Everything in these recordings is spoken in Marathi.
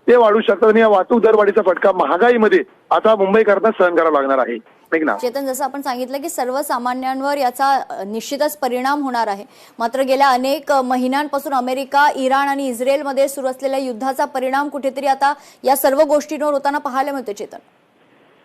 ते वाढू शकतात आणि या वाहतूक दरवाढीचा फटका महागाईमध्ये आता मुंबईकरांना सहन करावा लागणार आहे। मेघना, चेतन, जसं आपण सांगितलं की सर्वसामान्यांवर याचा निश्चितच परिणाम होणार आहे, मात्र गेल्या अनेक महिन्यांपासून अमेरिका, इराण आणि इस्रायलमध्ये सुरू असलेल्या युद्धाचा परिणाम कुठेतरी आता या सर्व गोष्टींवर होताना पाहायला मिळतो। चेतन,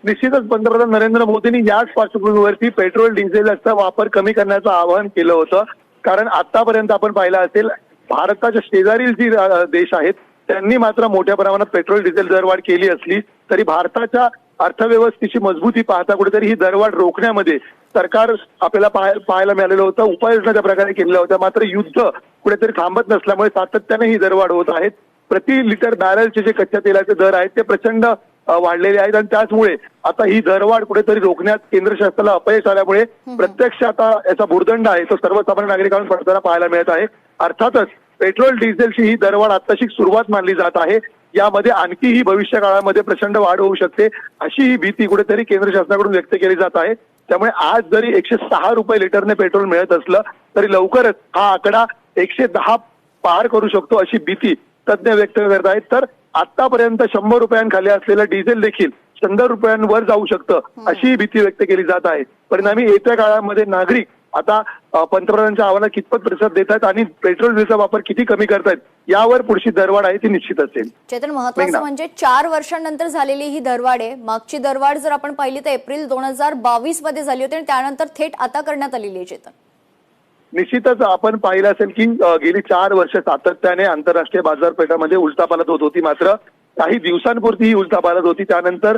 निश्चितच पंतप्रधान नरेंद्र मोदींनी याच पार्श्वभूमीवरती पेट्रोल डिझेलचा वापर कमी करण्याचं आवाहन केलं होतं। कारण आतापर्यंत आपण पाहिलं असेल, भारताच्या शेजारील जी देश आहेत त्यांनी मात्र मोठ्या प्रमाणात पेट्रोल डिझेल दरवाढ केली असली तरी भारताच्या अर्थव्यवस्थेची मजबूती पाहता कुठेतरी ही दरवाढ रोखण्यामध्ये सरकार आपल्याला पाहायला मिळालेलं होतं, उपाययोजना त्या प्रकारे केलेल्या होत्या। मात्र युद्ध कुठेतरी थांबत नसल्यामुळे सातत्याने ही दरवाढ होत आहेत। प्रति लिटर बॅरलचे जे कच्च्या तेलाचे दर आहेत ते प्रचंड वाढलेले आहेत आणि त्याचमुळे आता ही दरवाढ कुठेतरी रोखण्यात केंद्र शासनाला अपयश आल्यामुळे प्रत्यक्ष आता याचा भुर्दंड आहे तो सर्वसामान्य नागरिकांना पडताना पाहायला मिळत आहे। अर्थातच पेट्रोल डिझेलची ही दरवाढ आत्ताशी सुरुवात मानली जात आहे, यामध्ये आणखी ही भविष्य काळामध्ये प्रचंड वाढ होऊ शकते अशी ही भीती कुठेतरी केंद्र शासनाकडून व्यक्त केली जात आहे। त्यामुळे आज जरी 106 रुपये लिटरने पेट्रोल मिळत असलं तरी लवकरच हा आकडा 110 पार करू शकतो अशी भीती तज्ञ व्यक्त करत आहेत। तर आतापर्यंत 100 रुपयांखाली असलेलं डिझेल देखील 100 रुपयांवर जाऊ शकतं अशी भीती व्यक्त केली जात आहे। परिणामी येत्या काळामध्ये नागरिक आता पंतप्रधानांच्या आव्हानाला कितपत प्रतिसाद देत आहेत आणि पेट्रोल डिझेलचा वापर किती कमी करतायत यावर पुढची दरवाढ आहे ती निश्चित असेल। चेतन, महत्त्वाचं म्हणजे 4 वर्षांनंतर झालेली ही दरवाढ आहे। मागची दरवाढ जर आपण पाहिली तर एप्रिल 2022 मध्ये झाली होती आणि त्यानंतर थेट आता करण्यात आलेली आहे। चेतन, निश्चितच आपण पाहिलं असेल की गेली 4 वर्ष सातत्याने आंतरराष्ट्रीय बाजारपेठामध्ये उलथापालथ होत होती, मात्र काही दिवसांपुरती ही उलथापालथ होती। त्यानंतर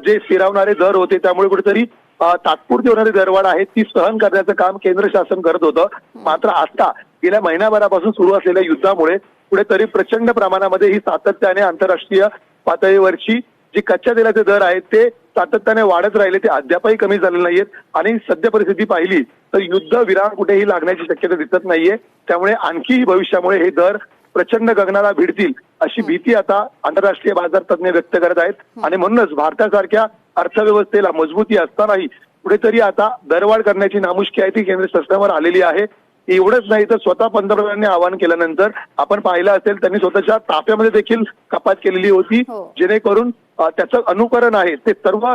जे स्थिरावणारे दर होते त्यामुळे कुठेतरी तात्पुरती होणारी दरवाढ आहे ती सहन करण्याचं काम केंद्र शासन करत होतं। मात्र आता गेल्या महिनाभरापासून सुरू असलेल्या युद्धामुळे कुठेतरी प्रचंड प्रमाणामध्ये ही सातत्याने आंतरराष्ट्रीय पातळीवरची जी कच्च्या तेलाचे दर आहेत ते सातत्याने वाढत राहिले, ते अद्यापही कमी झालेले नाहीयेत आणि सध्या परिस्थिती पाहिली तर युद्ध विराम कुठेही लागण्याची शक्यता दिसत नाहीये। त्यामुळे आणखी भविष्यामुळे हे दर प्रचंड गगनाला भिडतील अशी भीती आता आंतरराष्ट्रीय बाजार तज्ञ व्यक्त करत आहेत आणि म्हणूनच भारतासारख्या अर्थव्यवस्थेला मजबूती असतानाही कुठेतरी आता दरवाढ करण्याची नामुष्की आहे ती केंद्र शासनावर आलेली आहे। एवढंच नाही तर स्वतः पंतप्रधानांनी आवाहन केल्यानंतर आपण पाहिलं असेल त्यांनी स्वतःच्या ताफ्यामध्ये देखील कपात केलेली होती, जेणेकरून त्याचं अनुकरण आहे ते सर्व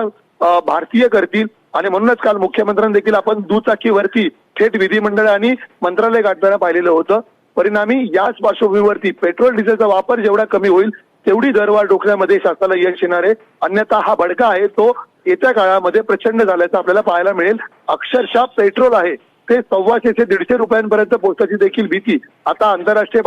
भारतीय करतील आणि म्हणूनच काल मुख्यमंत्र्यांनी देखील आपण दुचाकीवरती थेट विधिमंडळ आणि मंत्रालय गाठताना पाहिलेलं होतं। परिणामी याच पार्श्वभूमीवरती पेट्रोल डिझेलचा वापर जेवढा कमी होईल तेवढी दरवाढ रोखण्यामध्ये शासनाला यश येणार आहे, अन्यथा हा भडका आहे तो येत्या काळामध्ये प्रचंड झाल्याचं आपल्याला पाहायला मिळेल। अक्षरशः पेट्रोल आहे ते 125 ते 150 रुपयांपर्यंत पोहोचण्याची देखील भीती आता आंतरराष्ट्रीय